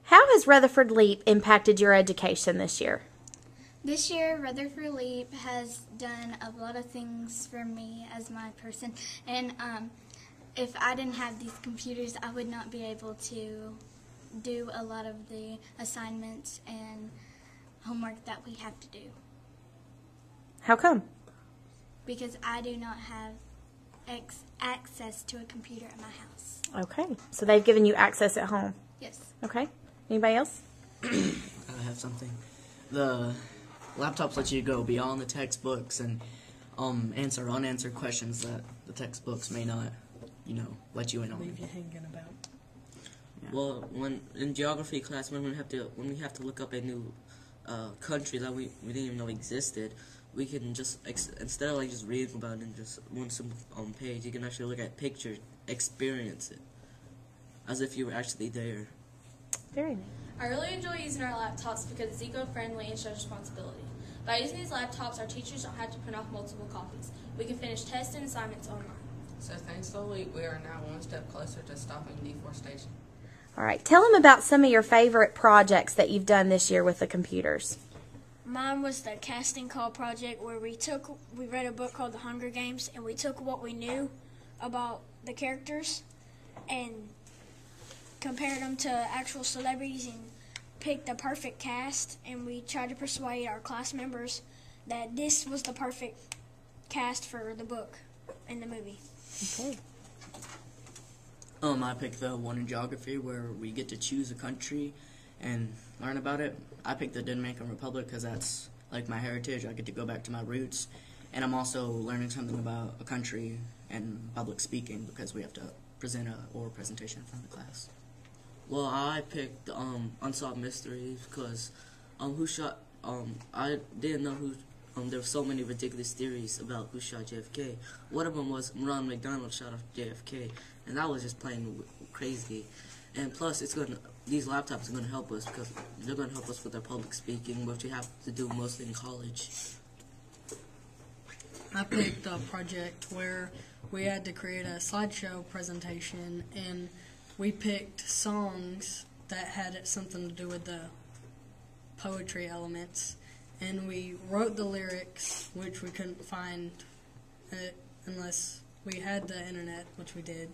How has Rutherford LEAP impacted your education this year? This year, Rutherford LEAP has done a lot of things for me as my person, and if I didn't have these computers, I would not be able to do a lot of the assignments and homework that we have to do. How come? Because I do not have access to a computer at my house. Okay, so they've given you access at home. Yes. Okay, anybody else? I have something. The laptops let you go beyond the textbooks and answer unanswered questions that the textbooks may not, let you in on. Leave you hanging about. Yeah. Well, when in geography class, when we have to look up a new country that we didn't even know existed, we can just instead of just reading about it in just one simple page, you can actually look at pictures, experience it, as if you were actually there. Very nice. I really enjoy using our laptops because it's eco-friendly and shows responsibility. By using these laptops, our teachers don't have to print off multiple copies. We can finish tests and assignments online. So thanks to LEAP, we are now one step closer to stopping deforestation. All right, tell them about some of your favorite projects that you've done this year with the computers. Mine was the casting call project where we read a book called The Hunger Games, and we took what we knew about the characters and compared them to actual celebrities and picked the perfect cast, and we tried to persuade our class members that this was the perfect cast for the book and the movie. Okay. I picked the one in geography where we get to choose a country and learn about it. I picked the Dominican Republic because that's like my heritage. I get to go back to my roots, and I'm also learning something about a country and public speaking because we have to present an oral presentation in front of the class. Well, I picked Unsolved Mysteries because I didn't know who. There were so many ridiculous theories about who shot JFK. One of them was Ronald McDonald shot off JFK, and that was just plain crazy. And plus, these laptops are going to help us because they're going to help us with our public speaking, which we have to do mostly in college. I picked a project where we had to create a slideshow presentation, and we picked songs that had something to do with the poetry elements, and we wrote the lyrics, which we couldn't find unless we had the internet, which we did.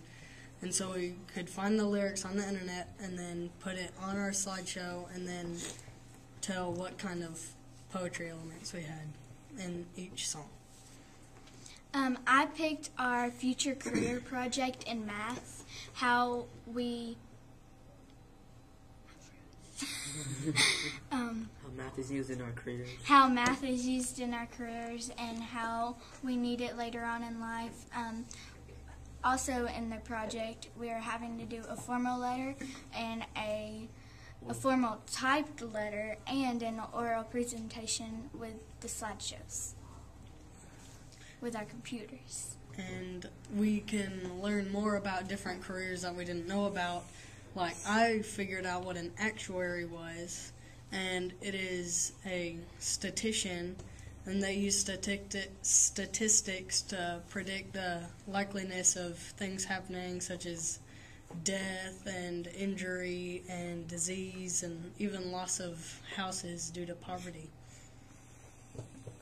And so we could find the lyrics on the internet and then put it on our slideshow and then tell what kind of poetry elements we had in each song. I picked our future career project in math, how math is used in our careers. How math is used in our careers and how we need it later on in life. Also in the project, we are having to do a formal letter and a formal typed letter and an oral presentation with the slideshows with our computers. And we can learn more about different careers that we didn't know about. Like, I figured out what an actuary was, and it is a statistician, and they use statistics to predict the likeliness of things happening, such as death and injury and disease and even loss of houses due to poverty.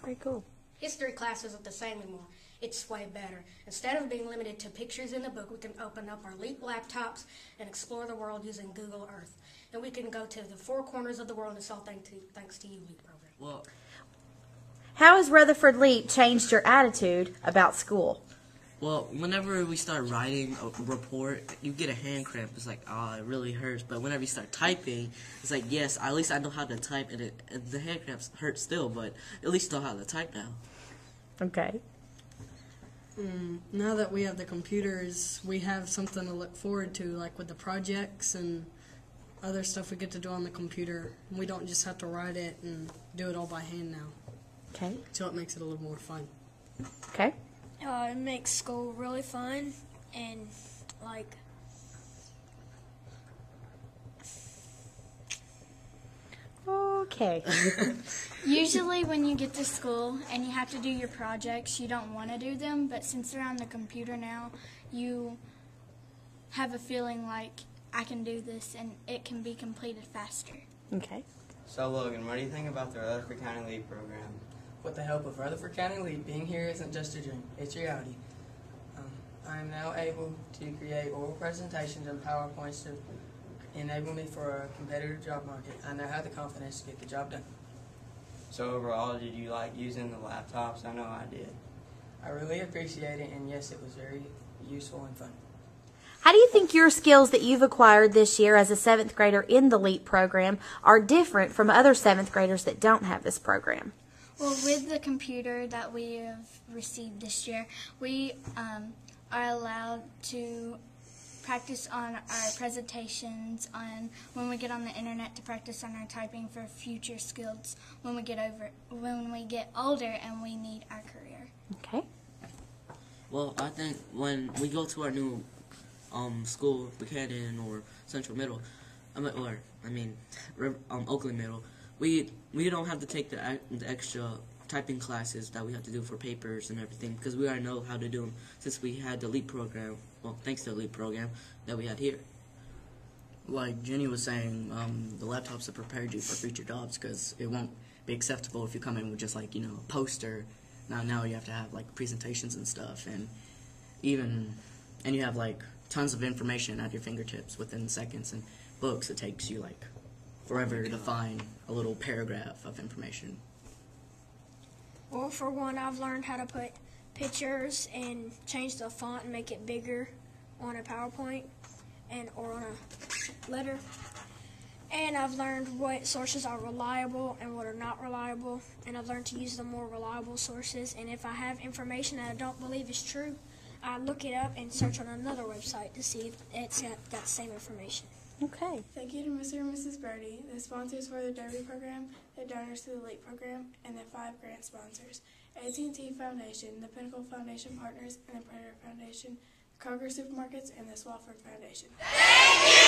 Very cool. History class isn't the same anymore. It's way better. Instead of being limited to pictures in the book, we can open up our LEAP laptops and explore the world using Google Earth. And we can go to the four corners of the world, and it's all thanks to you, LEAP program. Well, how has Rutherford LEAP changed your attitude about school? Well, whenever we start writing a report, you get a hand cramp. It's like, it really hurts. But whenever you start typing, it's like, yes, at least I know how to type, and the hand cramps hurt still, but at least I know how to type now. Okay. Now that we have the computers, we have something to look forward to, like with the projects and other stuff we get to do on the computer. We don't just have to write it and do it all by hand now. Okay. So it makes it a little more fun. Okay. It makes school really fun and Okay. Usually when you get to school and you have to do your projects, you don't want to do them, but since they're on the computer now, you have a feeling like I can do this and it can be completed faster. Okay. So Logan, what do you think about the Rutherford County LEAP program? With the help of Rutherford County LEAP, being here isn't just a dream, it's reality. I am now able to create oral presentations and PowerPoints to enable me for a competitive job market. I now have the confidence to get the job done. So overall, did you like using the laptops? I know I did. I really appreciate it, and yes, it was very useful and fun. How do you think your skills that you've acquired this year as a 7th grader in the LEAP program are different from other 7th graders that don't have this program? Well, with the computer that we have received this year, we are allowed to practice on our presentations, on when we get on the internet to practice on our typing for future skills when we get older and we need our career. Okay. Well, I think when we go to our new school, Buchanan or Central Middle, Oakland Middle, we don't have to take the extra typing classes that we have to do for papers and everything, because we already know how to do them since we had the LEAP program, well, thanks to the LEAP program that we had here. Like Jenny was saying, the laptops have prepared you for future jobs, because it won't be acceptable if you come in with just like, a poster. Now you have to have like presentations and stuff, and you have like tons of information at your fingertips within seconds, and books, it takes you like forever to find a little paragraph of information. Well, for one, I've learned how to put pictures and change the font and make it bigger on a PowerPoint or on a letter. And I've learned what sources are reliable and what are not reliable. And I've learned to use the more reliable sources. And if I have information that I don't believe is true, I look it up and search on another website to see if it's got the same information. Okay. Thank you to Mr. and Mrs. Birdie, the sponsors for the Derby program, the donors to the LEAP program, and the 5 grant sponsors: AT&T Foundation, the Pinnacle Foundation Partners, and the Predator Foundation, Kroger Supermarkets, and the Swafford Foundation. Thank you!